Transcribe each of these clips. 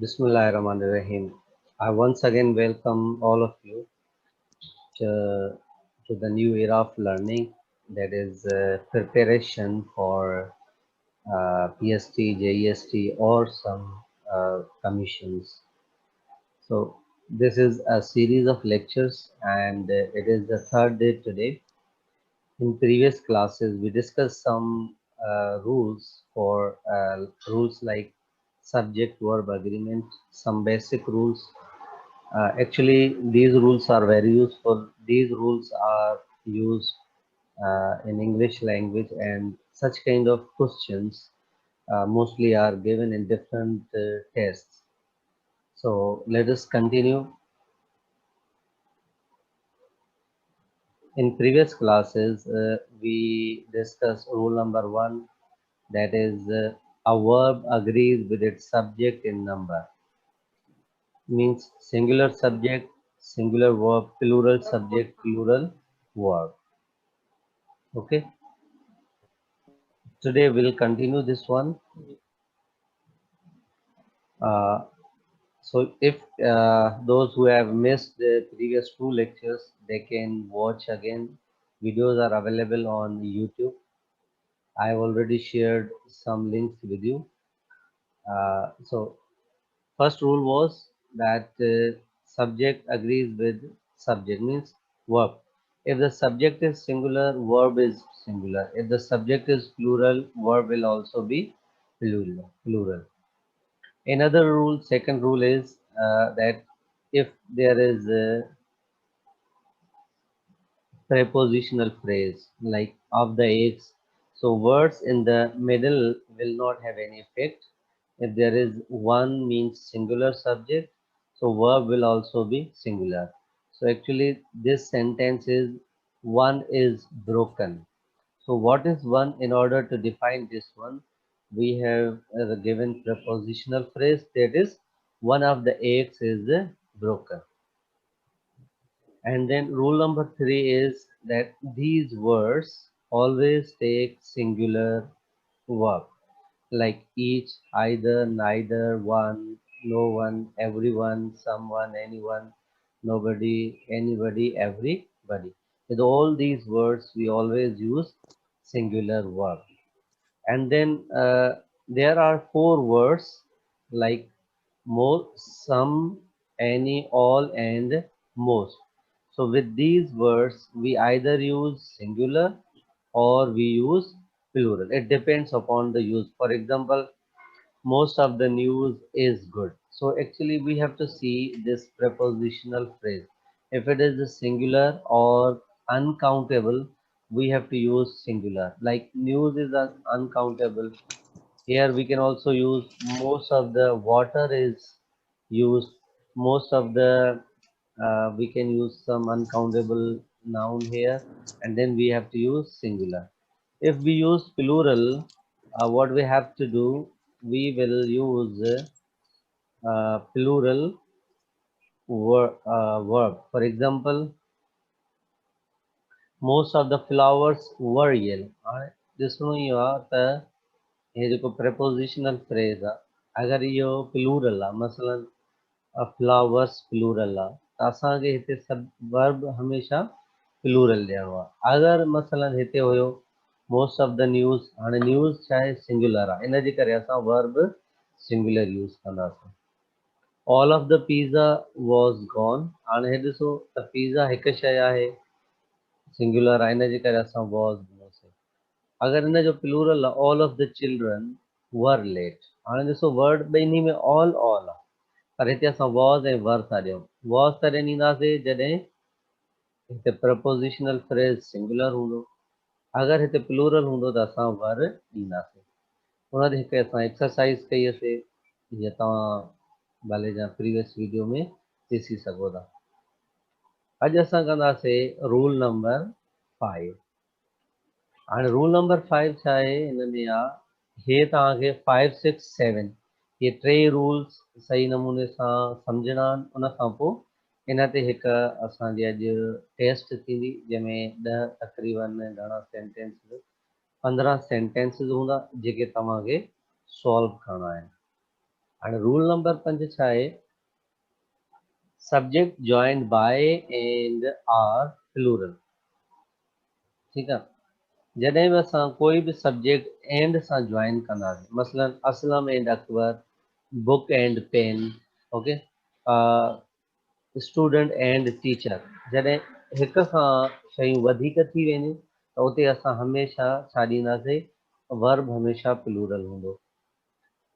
Bismillahirrahmanirrahim. I once again welcome all of you to the new era of learning, that is preparation for PST, JEST, or some commissions. So, this is a series of lectures, and it is the third day today. In previous classes, we discussed some rules like subject verb agreement, some basic rules. Actually, these rules are very useful. These rules are used in English language, and such kind of questions mostly are given in different tests. So let us continue. In previous classes, we discussed rule number one, that is, a verb agrees with its subject in number. Means singular subject, singular verb, plural subject, plural verb. Okay. Today we'll continue this one. Uh, so if those who have missed the previous two lectures, they can watch again. Videos are available on YouTube. I have already shared some links with you. So first rule was that subject agrees with subject, means verb. If the subject is singular, verb is singular. If the subject is plural, verb will also be plural. Another rule, second rule is that if there is a prepositional phrase like of the eggs, so words in the middle will not have any effect. If there is one means singular subject, so verb will also be singular. So actually this sentence is one is broken. So what is one? In order to define this one, we have given prepositional phrase, that is one of the eggs is broken. And then rule number three is that these words always take singular verb, like each, either, neither, one, no one, everyone, someone, anyone, nobody, anybody, everybody. With all these words, we always use singular verb. And then there are four words like more, some, any, all, and most. So with these words, we either use singular or we use plural. It depends upon the use. For example, most of the news is good. So actually we have to see this prepositional phrase. If it is a singular or uncountable, we have to use singular. Like news is uncountable. Here we can also use most of the water is used. Most of the we can use some uncountable noun here, and then we have to use singular. If we use plural, what we have to do, we will use plural verb. For example, most of the flowers were yellow. ॾिसणो इहो आहे त हे जेको prepositional phrase आहे, अगरि इहो plural आहे, मसलन flowers plural आहे, त असांखे हिते सभु verb हमेशह plural ॾियणो आहे. अगरि मसलन हिते हुयो most of the news, हाणे news छा आहे singular आहे, इन जे करे असां verb singular use कंदासीं. All of the pizza was gone. हाणे हे ॾिसो त pizza हिकु शइ आहे, singular आहे, इन जे करे असां was ॾिनोसीं. अगर इन जो प्लूरल आहे, all of the children were late. हाणे ॾिसो वर्ड ॿिन्ही में all आहे, पर हिते असां was ऐं were था ॾियूं. was तॾहिं ॾींदासीं जॾहिं हिते प्रपोजिशनल फ्रेज सिंगुलर हूंदो. अगरि हिते प्लूरल हूंदो त असां वर ॾींदासीं. हुन ते हिकु असां एक्सरसाइज़ कईसीं, जीअं तव्हां भले जा प्रीवियस वीडियो में ॾिसी सघो था. अॼु असां कंदासीं रूल नंबर 5. हाणे रूल नंबर 5 छा आहे, हिन में आहे हे तव्हांखे 5, 6, 7 इहे टे रूल्स सही नमूने सां सम्झणा आहिनि. उन खां पोइ इन ते हिकु असांजी अॼु टेस्ट थींदी, जंहिंमें 10 तक़रीबन घणा सेंटेंस 15 सेंटेंसिस हूंदा जेके तव्हांखे सॉल्व करणा आहिनि. हाणे रूल नंबर 5 छा आहे, subject joined by and are plural. ठीकु आहे, जॾहिं बि असां कोई बि सब्जेक्ट एंड सां जॉइन कंदासीं, मसलन Aslam and Akbar, book and pen, okay, student and teacher, जॾहिं हिक खां शयूं वधीक थी वेंदियूं त उते असां हमेशह छा ॾींदासीं, वर्ब हमेशह प्लूरल हूंदो।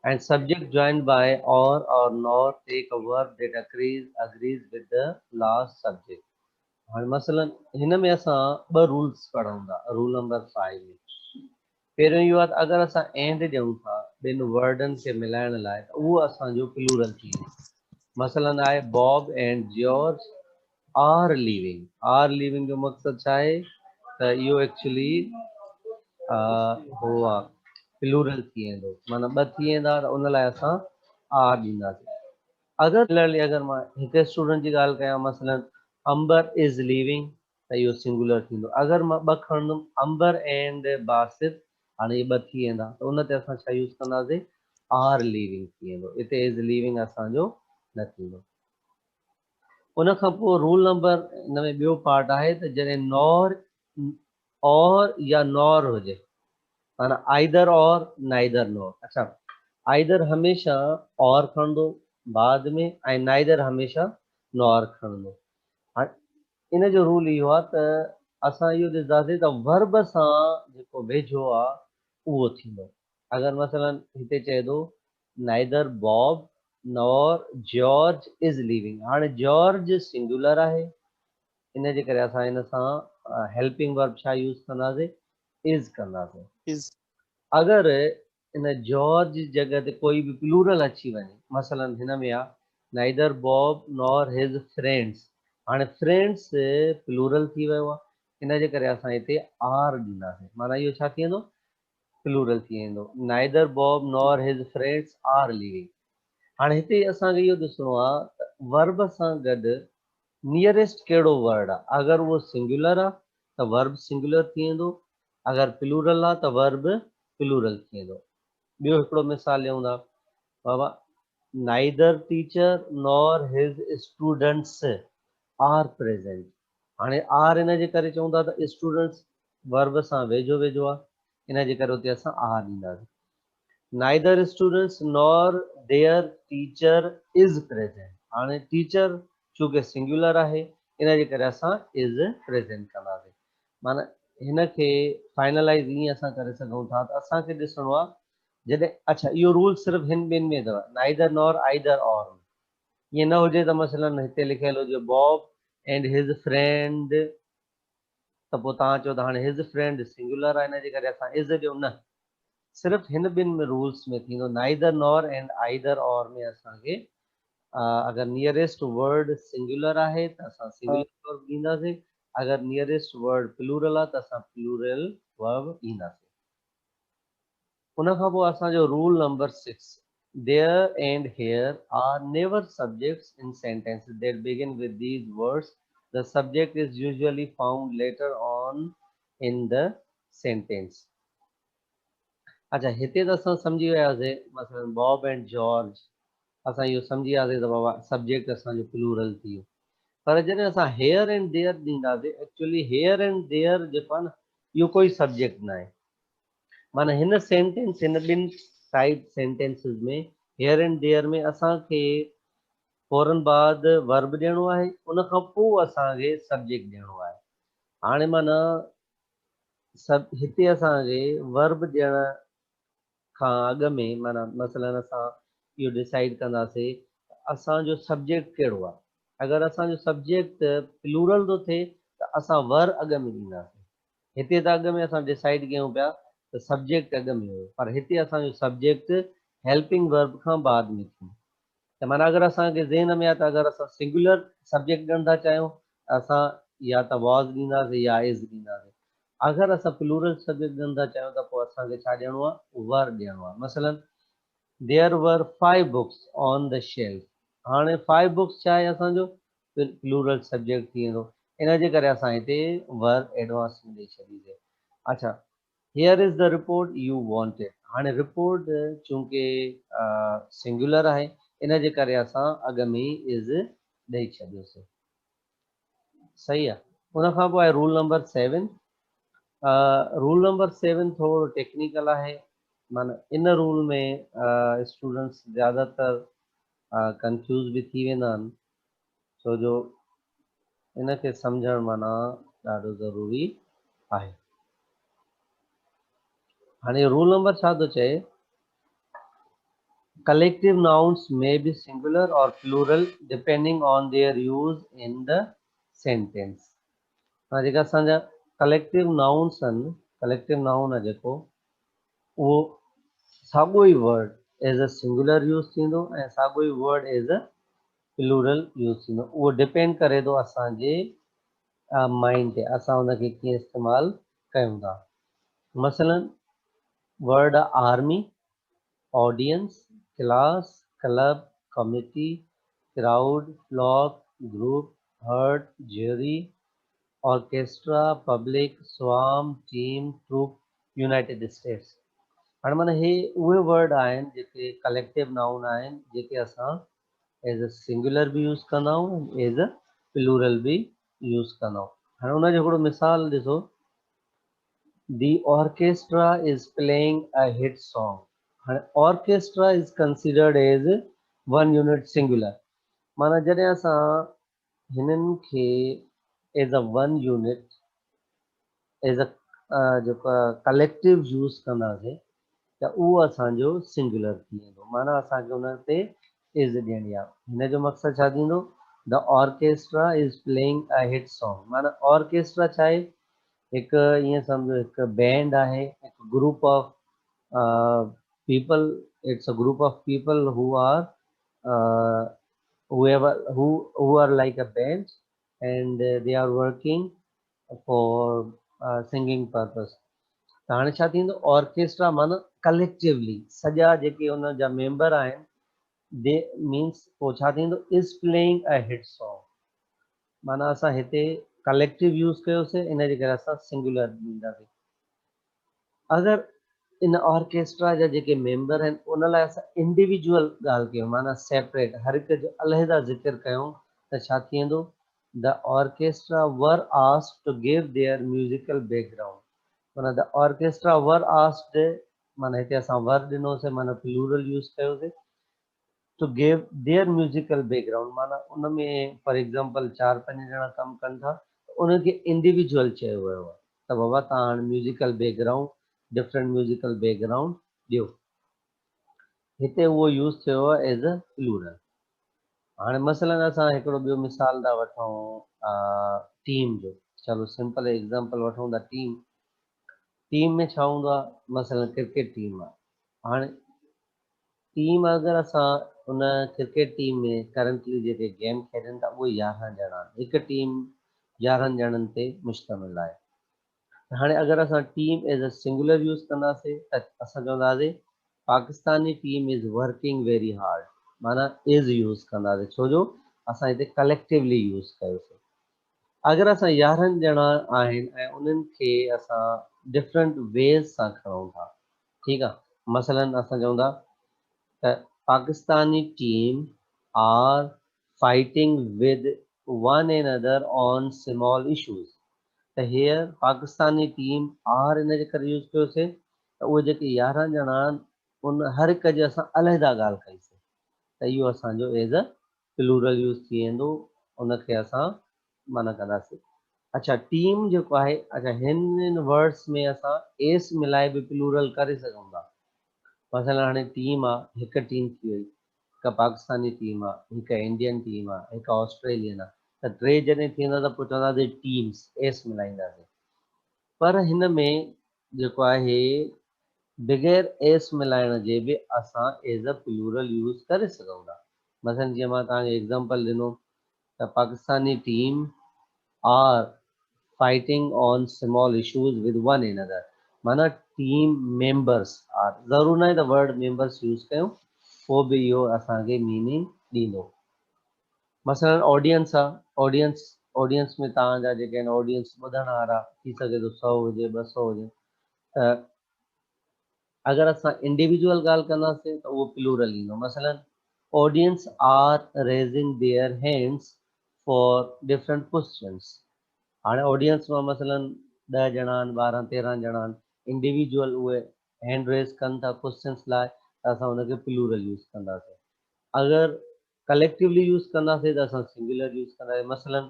And subject joined by or not take a verb that agrees with the last subject। हाणे मसलन हिन में असां ॿ रूल्स पढ़ूं था, रूल नंबर 5 में। पहिरियों इहो आहे त अगरि असां एंड ॾियूं था ॿिनि वर्डनि खे मिलाइण लाइ त उहो असांजो प्लूरल थी वेंदो। मसलन आहे Bob and George are living. Are living जो मक़सदु छा आहे त इहो एक्चुअली हो आहे, प्लूरल थी वेंदो, माना ॿ थी वेंदा त उन लाइ असां आर ॾींदासीं। अगरि मां हिकु स्टूडेंट जी ॻाल्हि कयां, मसलन अंबर इज़ लिविंग, त इहो सिंगुलर थींदो। अगरि मां ॿ खणंदुमि, अंबर एंड बासित, हाणे इहे ॿ थी वेंदा त उन ते असां छा यूज़ कंदासीं, आर लिविंग थी वेंदो, हिते इज़ लिविंग असांजो न थींदो। उन खां पोइ रूल नंबर हिन में ॿियो पार्ट आहे त जॾहिं नॉर और या नॉर हुजे, माना आइदर और नाइदर नॉर। अच्छा, आइदर हमेशह और खणंदो बाद में, ऐं नाइदर हमेशह नॉर खणंदो। हाणे इन जो रूल इहो आहे त असां इहो ॾिसंदासीं त वर्ब सां जेको वेझो आहे उहो थींदो। अगरि मसलन हिते चए थो neither Bob nor George is living, हाणे जॉर्ज सिंगुलर आहे, इन जे करे असां इन सां हेल्पिंग वर्ब छा यूज़ कंदासीं, इज़ कंदासीं। is अगरि इन जॉर्ज जी जॻह ते कोई बि प्लूरल अची वञे, मसलन हिन में आहे नाइदर बॉब नॉर हिज फ्रेंड्स, हाणे फ्रेंड्स प्लूरल थी वियो आहे, इन जे करे असां हिते आर ॾींदासीं, माना इहो छा थी वेंदो, प्लूरल थी वेंदो। नाइदर बॉब नॉर हिज फ्रेंड्स आर लिविंग। हाणे हिते असांखे इहो ॾिसणो आहे त वर्ब सां गॾु नियरेस्ट कहिड़ो वर्ड आहे। अगरि उहो सिंगुलर आहे त वर्ब सिंगुलर थी वेंदो, अगरि प्लूरल आहे त वर्ब प्लूरल थी वेंदो। ॿियो हिकिड़ो मिसाल ॾियूं था, बाबा नाइदर टीचर नॉर हिज स्टूडेंट्स आर प्रेजेंट, हाणे आर इन जे करे चऊं था त स्टूडेंट्स वर्ब सां वेझो वेझो आहे, इन जे करे उते असां आर ॾींदासीं। Neither students nor there teacher is present, हाणे टीचर चूंकि सिंगुलर आहे इन जे करे असां इज़ प्रेजेंट कंदासीं। माना हिन खे फाइनलाइज़ ईअं असां करे सघूं था त असांखे ॾिसणो आहे जॾहिं, अच्छा इहो रूल सिर्फ़ु हिन ॿिनि में अथव, नाइदर नॉर आइदर और, ईअं न हुजे त मसलन हिते लिखियल हुजे बॉब एंड हिज फ्रेंड, त पोइ तव्हां चओ त हाणे हिज फ्रेंड सिंगुलर आहे इन जे करे असां इज़ ॾियूं, न, सिर्फ़ु हिन ॿिनि में रूल्स में थींदो। नाइदर नॉर एंड आइदर और में असांखे अगरि नियरेस्ट वर्ड सिंगुलर आहे त असां सिंगुलर वर्ब ॾींदासीं, अगरि नियरेस्ट वर्ड प्लूरल आहे त असां प्लूरल वर्ब ॾींदासीं। उन खां पोइ असांजो rule number 6, there and here are never subjects in sentences that begin with these words, the subject is usually found later on in the sentence। अच्छा, हिते त असां सम्झी वियासीं, मसलन बॉब एंड जॉर्ज, असां इहो सम्झी वियासीं त बाबा सब्जेक्ट असांजो प्लूरल थी वियो। पर जॾहिं असां हेयर एंड देयर ॾींदासीं, एक्चुअली हेयर एंड देयर जेको आहे न, इहो कोई सब्जेक्ट न आहे। माना हिन सेंटेंस, हिन ॿिनि टाइप सेंटेंसिस में हेयर एंड देयर में असांखे फौरन बाद वर्ब ॾियणो आहे, उन खां पोइ असांखे सब्जेक्ट ॾियणो आहे। हाणे माना हिते असांखे वर्ब ॾियण खां अॻु में, माना मसलन असां इहो डिसाइड कंदासीं असांजो सब्जेक्ट कहिड़ो आहे। अगरि असांजो सब्जेक्ट प्लूरल थो थिए त असां वर अॻु में ॾींदासीं। हिते त अॻु में असां डिसाइड कयूं पिया त सब्जेक्ट अॻु में हुयो, पर हिते असांजो सब्जेक्ट हेल्पिंग वर्ब खां बाद में थींदो। त माना अगरि असांखे ज़हन में आहे त अगरि असां सिंगुलर सब्जेक्ट ॾियणु था चाहियूं त असां या त वॉज़ ॾींदासीं या इज़ ॾींदासीं। अगरि असां प्लूरल सब्जेक्ट ॾियणु था चाहियूं त पोइ असांखे छा ॾियणो आहे, वर ॾियणो आहे। मसलन there were 5 books on the shelf, हाणे 5 बुक्स छा आहे असांजो प्लूरल सब्जेक्ट थी वेंदो, इन जे करे असां हिते वर एडवांस में ॾेई छॾीसीं। अच्छा, here is the report U wanted, हाणे रिपोर्ट चूंकि सिंगुलर आहे इन जे करे असां अॻ में इज़ ॾेई छॾियोसीं। सही आहे। उन खां पोइ आहे रूल नंबर 7। रूल नंबर 7 थोरो टेक्निकल आहे, माना इन रूल में स्टूडेंट्स ज़्यादातर कंफ्यूज भी थी वेंदा आहिनि, छो जो इनखे सम्झणु माना ॾाढो ज़रूरी आहे। हाणे रूल नंबर छा थो चए, collective nouns may be singular or plural depending on their use in the sentence। हाँ जेका असांजा collective nouns आहिनि, collective noun आहे जेको उहो साॻियो ई word as a singular use थींदो ऐं साॻियो ई word as a plural use थींदो। उहो डिपेंड करे थो असांजे माइंड ते, असां उनखे कीअं इस्तेमालु कयूं था। मसलन word army, audience, class, club, committee, crowd, flock, group, herd, jury, orchestra, public, swarm, team, troop, United States. हाणे माना हे उहे वर्ड आहिनि जेके कलेक्टिव नाउन आहिनि, जेके असां एज अ सिंगुलर भी यूज़ कंदा आहियूं, एज अ प्लूरल भी यूज़ कंदा आहियूं। हाणे उनजो हिकिड़ो मिसाल ॾिसो, The orchestra is playing a hit song। हाणे orchestra is considered as one unit singular, माना जॾहिं असां हिननि खे as a one unit as a जेको कलेक्टिव यूज़ कंदासीं त उहो असांजो सिंगुलर थी वेंदो, माना असांखे उन ते इज़ ॾियणी आहे। हिन जो मक़सदु छा थींदो, the orchestra is playing a hit song, माना ऑर्केस्ट्रा छा आहे, हिकु ईअं सम्झो हिकु बैंड आहे, हिकु group of people, it's a group of people who are who are like a band and they are working for singing purpose। त हाणे छा थींदो, ऑर्केस्ट्रा माना कलेक्टिवली सॼा जेके हुन जा मेंबर आहिनि, दे मीन्स पोइ छा थींदो, is playing a hit song, माना असां हिते कलेक्टिव यूज़ कयोसीं, इन जे करे असां सिंगुलर ॾींदासीं। अगरि इन ऑर्केस्ट्रा जा जेके मेंबर आहिनि उन लाइ असां इंडिविजुअल ॻाल्हि कयूं, माना सेपरेट हर हिक जो अलहदा ज़िक्र कयूं, त छा थी वेंदो, the orchestra were asked to give their musical background, माना द ऑर्केस्ट्रा वर आस्क्ड, माना हिते असां वर ॾिनोसीं, माना प्लूरल यूज़ कयोसीं, to give their musical background, माना उन में फॉर एग्जांपल 4-5 ॼणा कमु कनि था, उनखे इंडिविजुअल चयो वियो आहे, त बाबा तव्हां हाणे musical background, different musical background ॾियो, हिते उहो यूज़ थियो आहे एज अ प्लूरल। हाणे मसलन असां हिकिड़ो ॿियो मिसाल था वठूं टीम जो, चलो सिंपल एग्जांपल वठूं था टीम। टीम में छा हूंदो आहे, मसलन क्रिकेट टीम आहे। हाणे टीम अगरि असां उन क्रिकेट टीम में करंटली जेके गेम खेॾनि था उहे 11 ॼणा आहिनि, हिकु टीम 11 ॼणनि ते मुश्तमिल आहे। हाणे अगरि असां team age a singular use कंदासीं त असां चवंदासीं Pakistani team is working very hard, माना इज़ यूज़ कंदासीं, छो जो असां हिते कलेक्टिवली यूज़ कयोसीं। अगरि असां 11 ॼणा आहिनि ऐं उन्हनि खे असां डिफरेंट वेज़ सां खणूं था, ठीकु आहे, मसलन असां चऊं था त Pakistani team are fighting with one and other on small issues, त हीअर पाकिस्तानी टीम आर इन जे करे यूज़ कयोसीं त उहे जेके 11 ॼणा आहिनि उन हर हिक जे असां अलहदा ॻाल्हि कईसीं, त इहो असांजो एज अ प्लूरल यूज़ थी वेंदो, उनखे असां माना कंदासीं। अच्छा टीम जेको आहे, अच्छा हिन वर्ड्स में असां एस मिलाए बि प्लूरल करे सघूं था। मसइला हाणे टीम आहे, हिकु टीम थी वई, हिकु पाकिस्तानी टीम आहे, हिकु इंडियन टीम आहे, हिकु ऑस्ट्रेलियन आहे, त टे जॾहिं थींदा त पोइ चवंदासीं टीम्स, एस मिलाईंदासीं। पर हिन में जेको आहे बग़ैर एस मिलाइण जे बि असां एज अ प्लूरल यूज़ करे सघूं था। मसइलन जीअं मां तव्हांखे एग्ज़ाम्पल ॾिनो त Pakistani team are fighting on small issues with one another, माना टीम मेंबर्स आर, ज़रूर न आहे त वर्ड मेंबर्स यूज़ कयूं, पोइ बि इहो असांखे मीनिंग ॾींदो। मसलन ऑडियंस आहे, ऑडियंस में तव्हांजा जेके आहिनि ऑडियंस ॿुधण वारा, थी सघे थो 100 हुजे 200 हुजे, त अगर असां इंडिविजुअल ॻाल्हि कंदासीं त उहो प्लूरल ईंदो। मसलन audience are raising their hands for different questions. हाणे ऑडियंस में मसलन 10 ॼणा आहिनि, 12 13 ॼणा आहिनि, इंडिविजुअल उहे हैंड रेज़ कनि था क्वेश्चंस लाइ, त असां हुनखे प्लूरल यूज़ कंदासीं। अगर कलेक्टिवली यूज़ कंदासीं त असां सिंगुलर यूज़ कंदासीं। मसलन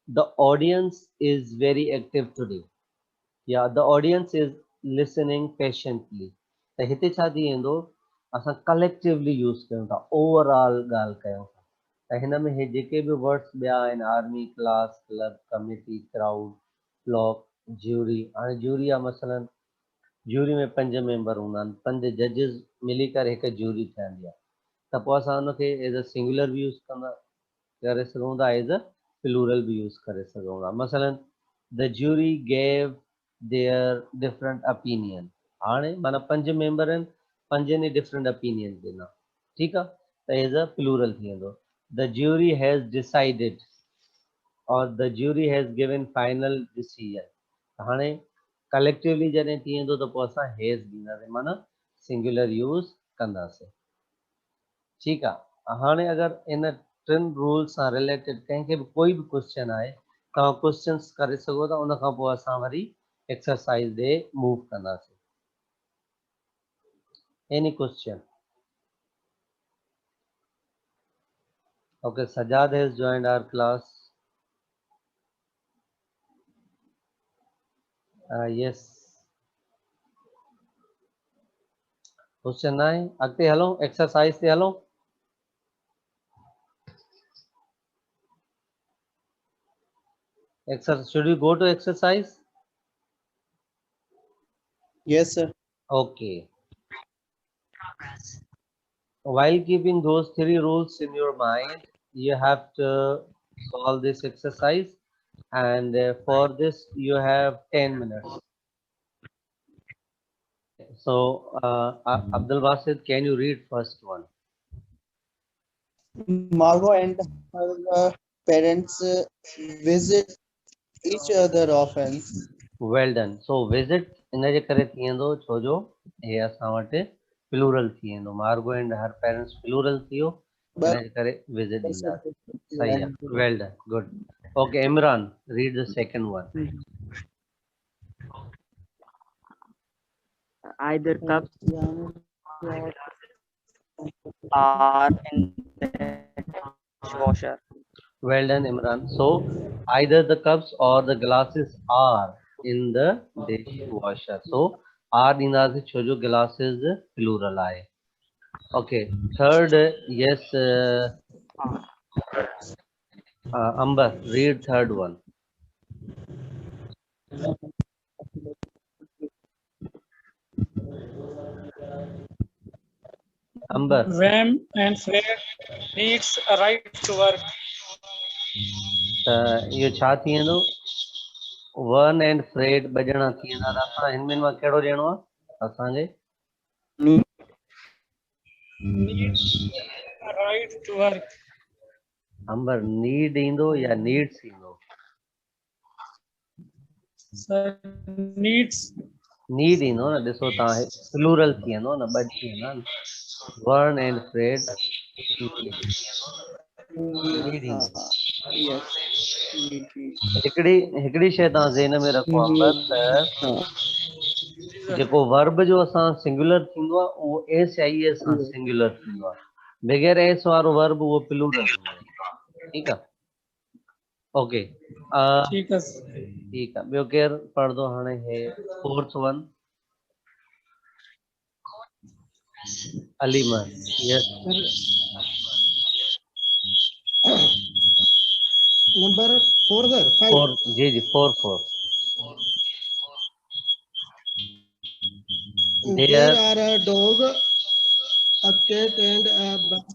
the audience is very active today, या the audience is listening patiently. त हिते छा थी वेंदो, असां कलेक्टिवली यूज़ कयूं था, ओवरऑल ॻाल्हि कयूं था। त हिन में हे जेके बि वर्ड्स ॿिया आहिनि, army, class, club, committee, crowd, flock, jury. हाणे ज्यूरी आहे, मसलन ज्यूरी में 5 मेंबर हूंदा आहिनि, 5 जजिस मिली करे हिकु ज्यूरी ठहंदी आहे। त पोइ असां हुनखे एज़ अ सिंगुलर बि यूज़ करे सघूं था, एज़ अ प्लूरल बि यूज़ करे सघूं था। मसलन the jury gave their different opinion. हाणे माना 5 मेंबर आहिनि, 5 डिफरेंट ओपिनियन ॾिना, ठीकु आहे, त एज़ अ प्लूरल थी वेंदो। द ज्यूरी हैज़ डिसाइडेड और the jury has given final decision. हाणे कलेक्टिवली जॾहिं थी वेंदो त पोइ असां हैज़ ॾींदासीं, माना सिंगुलर यूज़ कंदासीं, ठीकु आहे। हाणे अगरि इन 3 रूल्स सां रिलेटेड कंहिंखे बि कोई बि क्वेश्चन आहे, तव्हां क्वेश्चन्स करे सघो था। उन खां पोइ असां वरी एक्सरसाइज ॾे मूव कंदासीं। Any question? Okay, Sajad has joined our class. Yes. Question 9. अॻिते हलो, एक्सरसाइज ते हलो। Should we go to exercise? Yes, sir. Okay. While keeping those 3 rules in your mind, you have to solve this exercise, and for this you have 10 minutes. So, Abdul Basit, can you read first one? Margot and her parents visit each other often. Well done. So visit इन जे करे थी वेंदो छो जो हे असां वटि plural थी वेंदो। मार्गो एंड हर पेरेंट्स प्लूरल थी वियो, इन जे करे विजिट ॾींदासीं। सही आहे, well done, good. Okay, Imran, read the second one. Either cups are in the dishwasher. Well done, Imran. So either the cups or the glasses are in the dishwasher. So are ॾींदासीं छो जो glasses plural आहे। Okay, third, yes, Amber, read third one. Amber. Vam and Fred needs a right to work. इहो छा थी वेंदो? One and Fred ॿ ॼणा थी वेंदा। त असां हिन में मां कहिड़ो ॾियणो आहे असांखे? Needs a right to work. Amber, need ईंदो या नीड्स ईंदो? Sir, needs. नीड ईंदो न, ॾिसो तव्हां प्लूरल थी वेंदो न, ॿ थी वेंदा न। वन एंड फ्रेड नीड ईंदो। हिकिड़ी शइ तव्हां ज़हन में रखो अंबर, त जेको वर्ब जो असां सिंगुलर थींदो आहे उहो एस या ई एस सां सिंगुलर थींदो आहे। बग़ैर एस वारो वर्ब उहो प्लूरल हूंदो आहे। ठीकु आहे, ओके, ठीक है। ठीकु आहे। ॿियो केरु पढ़ंदो हाणे हे fourth one? Aleeman, yes. Number 4, sir. 5. 4, जी जी, 4 4। There are a dog, a cat, and a bat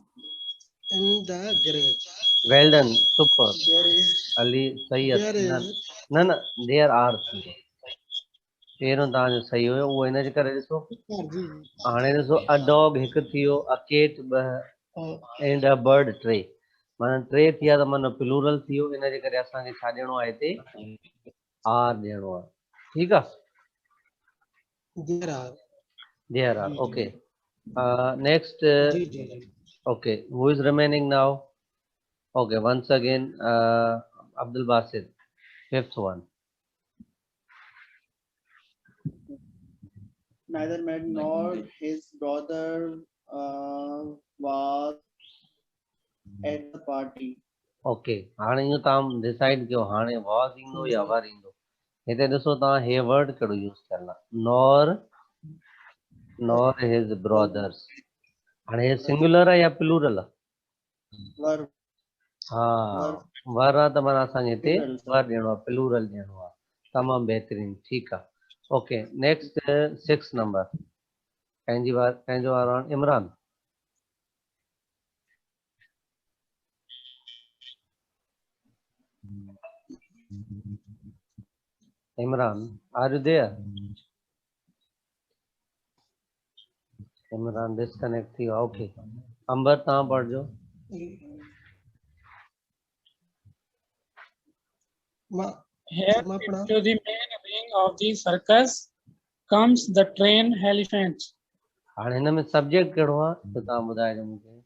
in the garage. Well done, super. There is. Ali सही आहे। There न is. न न, देयर आर थींदो। पहिरियों तव्हांजो सही हुयो, उहो हिन जे करे ॾिसो। हाणे ॾिसो, अ डॉग हिकु थी वियो, अ केट 2 एंड अ बर्ड 3, माना 3 थी विया, त माना प्लूरल थी वियो। इन जे करे असांखे छा ॾियणो आहे हिते? आर ॾियणो आहे। ठीकु आहे। There are. There are. Okay. Next. Ji ji ji Okay. Who is remaining now? Okay. Once again, Abdul Basit, fifth one. Neither man nor his brother was at the party. Okay. हाणे इहो तव्हां decide कयो हाणे was ईंदो या were ईंदो. हिते ॾिसो तव्हां हे वर्ड कहिड़ो यूज़ करणु आहे. nor his brothers. हाणे हे सिंगुलर आहे या प्लूरल आहे? Were हा वर आहे त माना असांखे हिते वर ॾियणो आहे, प्लूरल ॾियणो आहे. तमामु बहितरीनु. ठीकु आहे. ओके. Next 6 number. पंहिंजो वारो आहे Imran. Imran, are you there? Imran disconnect थी वियो. ओके. अंबर तव्हां पढ़जो. Here to the main wing of the circus comes the train elephant. हाणे हिन में सब्जेक्ट कहिड़ो आहे त तव्हां ॿुधाइजो मूंखे.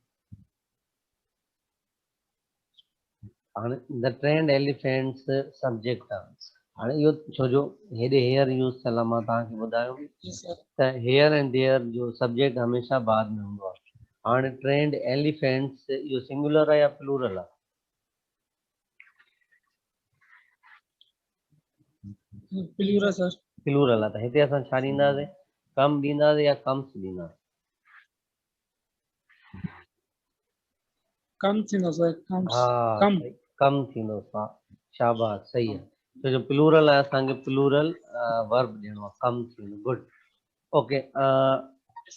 हाणे द ट्रेंड एलिफेंट्स सब्जेक्ट आहे. हाणे इहो छो जो हेॾे हेयर यूज़ थियल आहे, मां तव्हांखे ॿुधायो Yes, sir. त हेयर एंड देयर जो सब्जेक्ट हमेशह बाद में हूंदो आहे. हाणे ट्रेंड एलिफेंट्स इहो सिंगुलर आहे या प्लूरल आहे? Plural, sir. प्लूरल आहे. त हिते असां छा ॾींदासीं? कम ॾींदासीं या कम्स ॾींदासीं? Come, sir. Comes. हा Come. कम थींदो. शाबाश, सही आहे. छो जो प्लूरल आहे असांखे प्लूरल वर्ब ॾियणो आहे. कम थींदो. Good. Okay.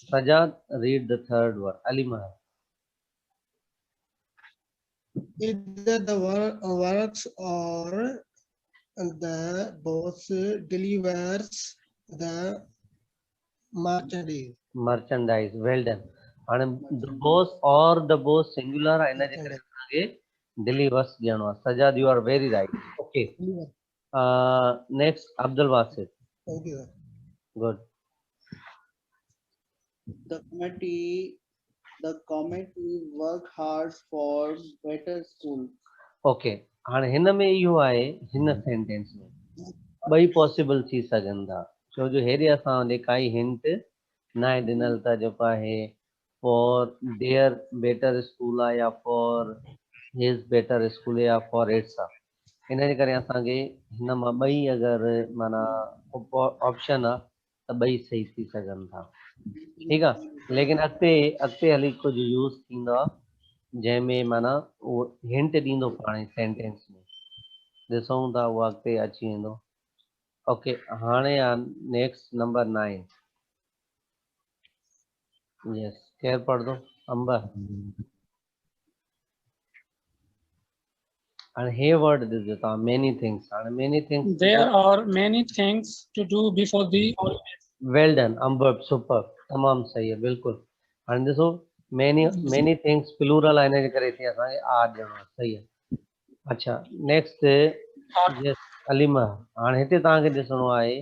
Sajjad, read the third word. Aleema. either the works or the boss delivers the merchandise. Merchandise. Well done. हाणे द बोस और द बोस सिंगुलर आहे, इन जे करे असांखे डिलीवर्स ॾियणो आहे. Sajjad, you are very right. Okay. Next Abdul Wasid. Thank you, sir. Good. The committee work hard for better school. Okay. हाणे हिन में इहो आहे, हिन सेंटेंस में ॿई पॉसिबल थी सघनि था. छो जो हेॾे असां होॾे काई हिंट न आहे ॾिनल त जेको आहे फॉर देयर बेटर स्कूल आहे या फॉर हिज बेटर स्कूल या फॉर इट्स आहे. इन जे करे असांखे हिन मां ॿई अगरि माना ऑप्शन आहे त ॿई सही थी सघनि था. ठीकु आहे. लेकिन अॻिते हली कुझु यूज़ थींदो आहे जंहिंमें माना उहो हिंट ॾींदो पाण सेंटेंस में. ॾिसूं था उहो अॻिते अची वेंदो. ओके. हाणे नेक्स्ट नंबर 9. यस. केरु पढ़ंदो? अंबर. हाणे हे वर्ड ॾिसजो तव्हां, मेनी थिंग्स. हाणे many things. There are many things to do before the well done Amber. Super. तमामु सही आहे. बिल्कुलु. हाणे ॾिसो मेनी थिंग्स प्लूरल आहे, हिन जे करे हिते असांखे आर ॾियणो आहे. सही आहे. अच्छा. नेक्स्ट. यस अलीमा. हाणे हिते तव्हांखे ॾिसणो आहे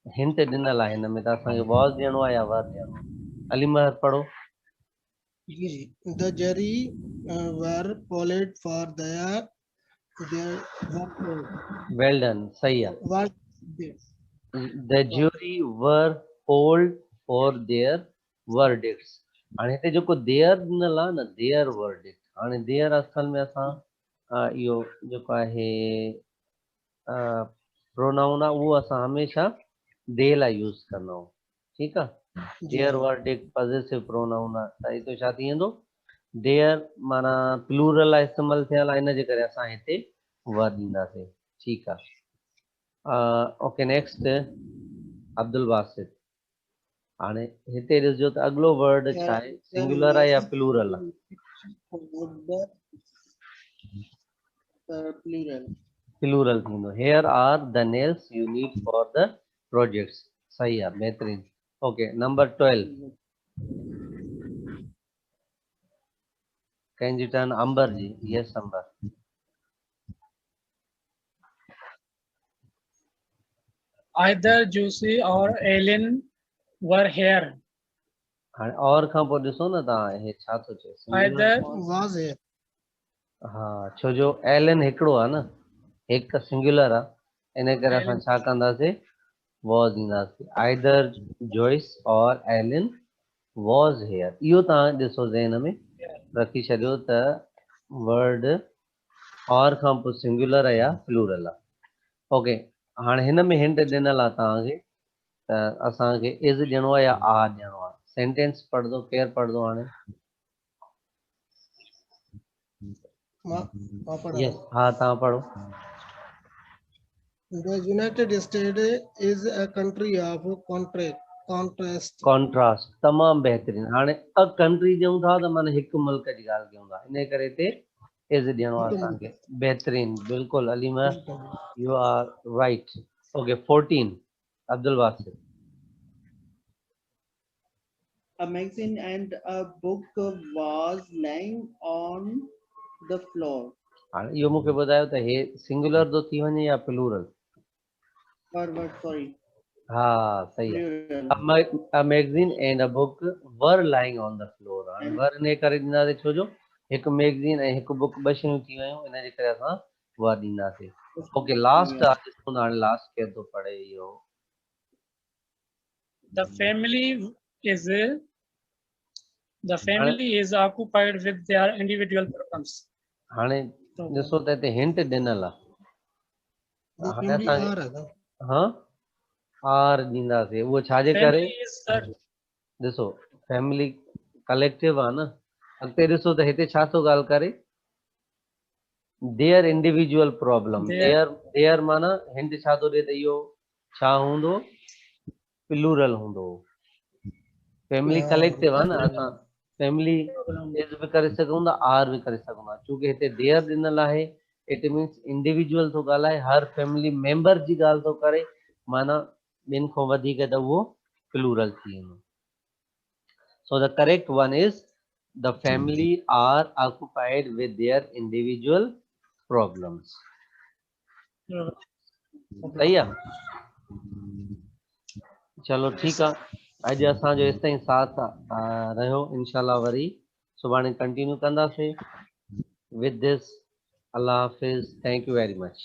हिंट ॾिनल आहे हिन में, त असांखे वॉज ॾियणो आहे या वर ॾियणो आहे. अलीमा पढ़ो. The jury were polled for their workload. Well done. सही आहे. What they The jury were polled for their verdicts. हाणे हिते जेको देयर ॾिनल आहे न, देयर वर्डिक्ट. हाणे देयर असल में असां इहो जेको आहे प्रोनाउन आहे उहो असां हमेशह दे लाइ यूज़ कंदा आहियूं. ठीकु आहे. देयर वर्डिक्ट पॉजिटिव प्रोनाउन आहे, त हिते छा थी वेंदो? देयर माना प्लूरल लाइ इस्तेमालु थियल आहे, इन जे करे असां हिते वर ॾींदासीं. ठीकु आहे. ओके. नेक्स्ट अब्दुल बासित. हाणे हिते ॾिसजो त अॻिलो वर्ड छा आहे, सिंगुलर आहे या प्लूरल आहे? Plural. प्लूरल थींदो. Here are the nails you need for the projects. सही आहे. बहितरीनु. ओके. नंबर 12. कंहिंजी turn? Amber ji. Yes Amber. either Juicy or Ellen were here. हाणे और खां पोइ ॾिसो न तव्हां हे छा थो चए singular Either was here. हा छो जो एलन हिकिड़ो आहे न हिकु सिंगुलर आहे इन करे असां छा कंदासीं वॉज ईंदासीं आइदर जॉइस और एलन वॉज हेयर इहो तव्हां ॾिसो ज़हन में रखी छॾियो त वर्ड और खां पोइ सिंगुलर आहे या प्लूरल आहे ओके हाणे हिन में हिंट ॾिनल आहे तव्हांखे त असांखे इज़ ॾियणो आहे या आर ॾियणो आहे सेंटेंस पढ़ंदो केरु पढ़ंदो हाणे मां पढ़ा यस हा तव्हां पढ़ो The United States is a country of contrast. Contrast तमामु बहितरीन हाणे अ कंट्री ॾियूं था त माना हिकु मुल्क जी ॻाल्हि कयूं था इन करे हिते इज़ ॾियणो आहे असांखे बहितरीन बिल्कुलु Aleema you are right okay 14 Abdul Wasir A magazine and a book was lying on the floor. हाणे इहो मूंखे ॿुधायो त हे सिंगुलर थो थी वञे या प्लूरल Sorry. हा सही आहे Plural. A magazine and a book were lying on the floor हाणे वर इन करे ॾींदासीं छो जो हिकु मैगज़ीन ऐं हिकु बुक ॿ शयूं थी वियूं इन जे करे असां वर ॾींदासीं ओके लास्ट आहे ॾिसो हाणे लास्ट केरु थो पढ़े इहो the family is occupied with their individual problems. हाणे ॾिसो त हिते हिंट ॾिनल आहे The हाणे family असांखे are है हा आर ॾींदासीं उहो छाजे करे Family is the ॾिसो फैमिली कलेक्टिव आहे न अॻिते ॾिसो त हिते छा थो ॻाल्हि करे देयर इंडिविजुअल प्रॉब्लम देयर माना हिंट छा थो ॾिए त इहो छा हूंदो प्लूरल हूंदो फैमिली कलेक्टिव आहे न असां फैमिली इज़ बि करे सघूं था आर बि करे सघूं था छोकी हिते देयर ॾिनल आहे इट मीन्स इंडिविजुअल थो ॻाल्हाए हर फैमिली मेंबर जी ॻाल्हि थो करे माना ॿिनि खां वधीक त उहो प्लूरल थी वेंदो so the correct one is the family are occupied with their individual problems सही आहे चलो ठीकु आहे अॼु असांजो हेसि ताईं साथ रहियो इनशाला वरी सुभाणे कंटिन्यू कंदासीं विद दिस अल्लाह हाफ़िज़ थैंक यू वेरी मच